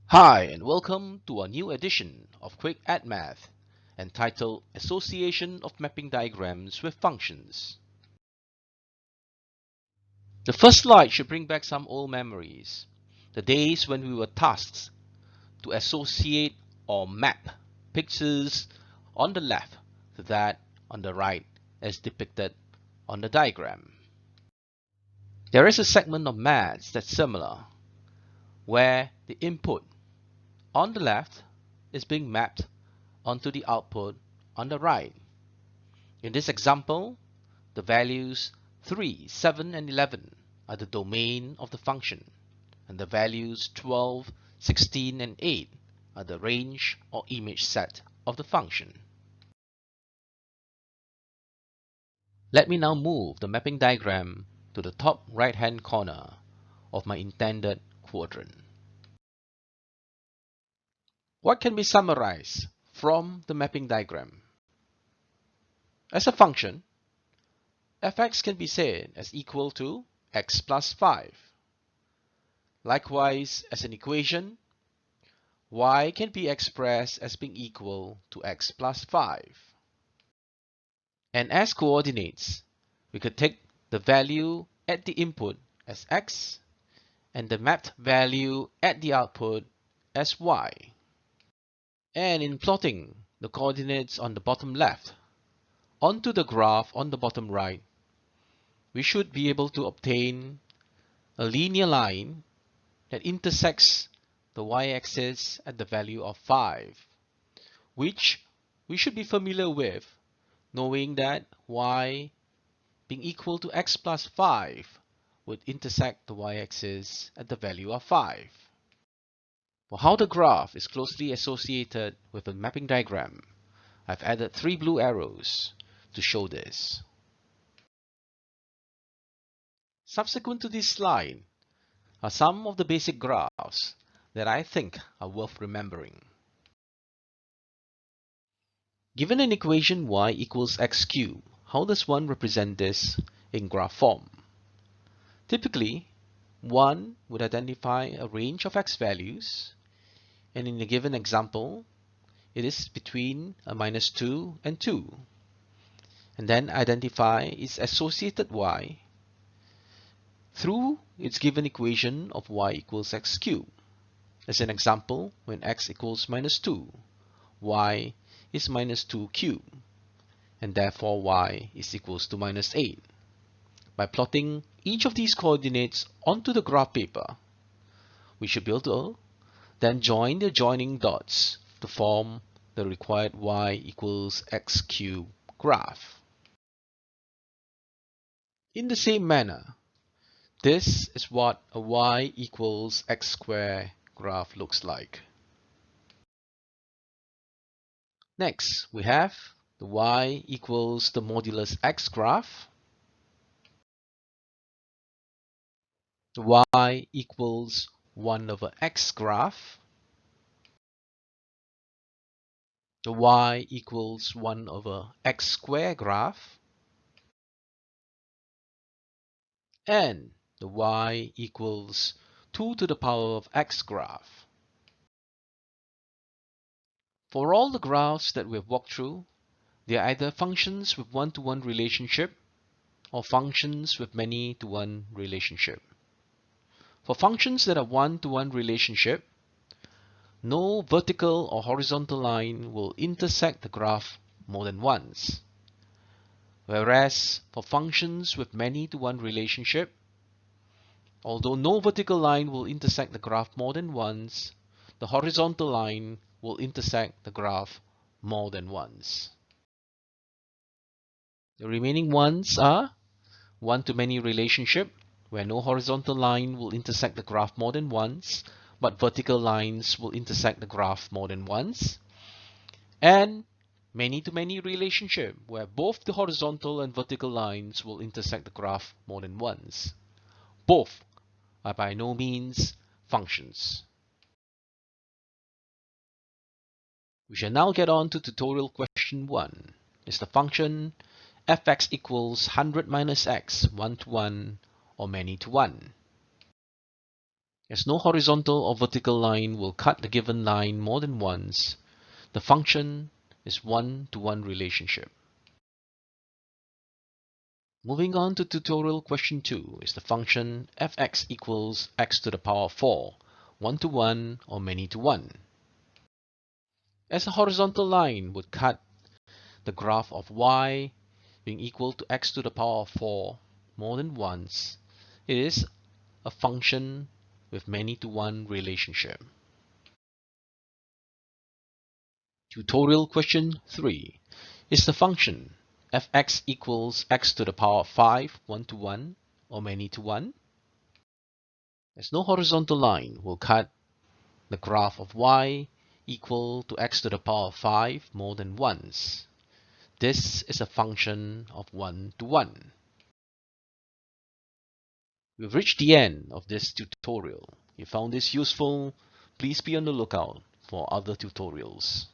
Hi, and welcome to a new edition of Quick at Math, entitled Association of Mapping Diagrams with Functions. The first slide should bring back some old memories, the days when we were tasked to associate or map pictures on the left to that on the right as depicted on the diagram. There is a segment of maths that's similar, where the input on the left is being mapped onto the output on the right. In this example, the values 3, 7, and 11 are the domain of the function, and the values 12, 16, and 8 are the range or image set of the function. Let me now move the mapping diagram to the top right-hand corner of my intended quadrant. What can be summarized from the mapping diagram? As a function, f(x) can be said as equal to x plus 5. Likewise, as an equation, y can be expressed as being equal to x plus 5. And as coordinates, we could take the value at the input as x and the mapped value at the output as y. And in plotting the coordinates on the bottom left onto the graph on the bottom right, we should be able to obtain a linear line that intersects the y-axis at the value of 5, which we should be familiar with, knowing that y being equal to x plus 5 would intersect the y-axis at the value of 5. For how the graph is closely associated with a mapping diagram, I've added 3 blue arrows to show this. Subsequent to this slide are some of the basic graphs that I think are worth remembering. Given an equation y equals x cubed, how does one represent this in graph form? Typically, one would identify a range of x values, and in a given example, it is between a minus 2 and 2, and then identify its associated y through its given equation of y equals x cubed. As an example, when x equals minus 2, y is minus 2 cubed, and therefore y is equals to minus 8. By plotting each of these coordinates onto the graph paper, we should be able to then join the joining dots to form the required y equals x cubed graph. In the same manner, this is what a y equals x squared graph looks like. Next, we have the y equals the modulus x graph, the y equals 1 over x graph, the y equals 1 over x squared graph, and the y equals 2 to the power of x graph. For all the graphs that we've walked through, they are either functions with one-to-one relationship or functions with many-to-one relationship. For functions that are one-to-one relationship, no vertical or horizontal line will intersect the graph more than once. Whereas for functions with many-to-one relationship, although no vertical line will intersect the graph more than once, the horizontal line will intersect the graph more than once. The remaining ones are one-to-many relationship, where no horizontal line will intersect the graph more than once, but vertical lines will intersect the graph more than once. And many-to-many relationship, where both the horizontal and vertical lines will intersect the graph more than once. Both are by no means functions. We shall now get on to tutorial question 1. Is the function f(x) equals 100 minus x 1-to-1 or many-to-one? As no horizontal or vertical line will cut the given line more than once, the function is one-to-one relationship. Moving on to tutorial question 2 is the function fx equals x to the power 4, one-to-one or many-to-one. As a horizontal line would cut the graph of y being equal to x to the power of 4 more than once, it is a function with many-to-one relationship. Tutorial question 3 is the function fx equals x to the power of 5, one-to-one or many-to-one. As no horizontal line will cut the graph of y equal to x to the power of 5 more than once, this is a function of one-to-one. We've reached the end of this tutorial. If you found this useful, please be on the lookout for other tutorials.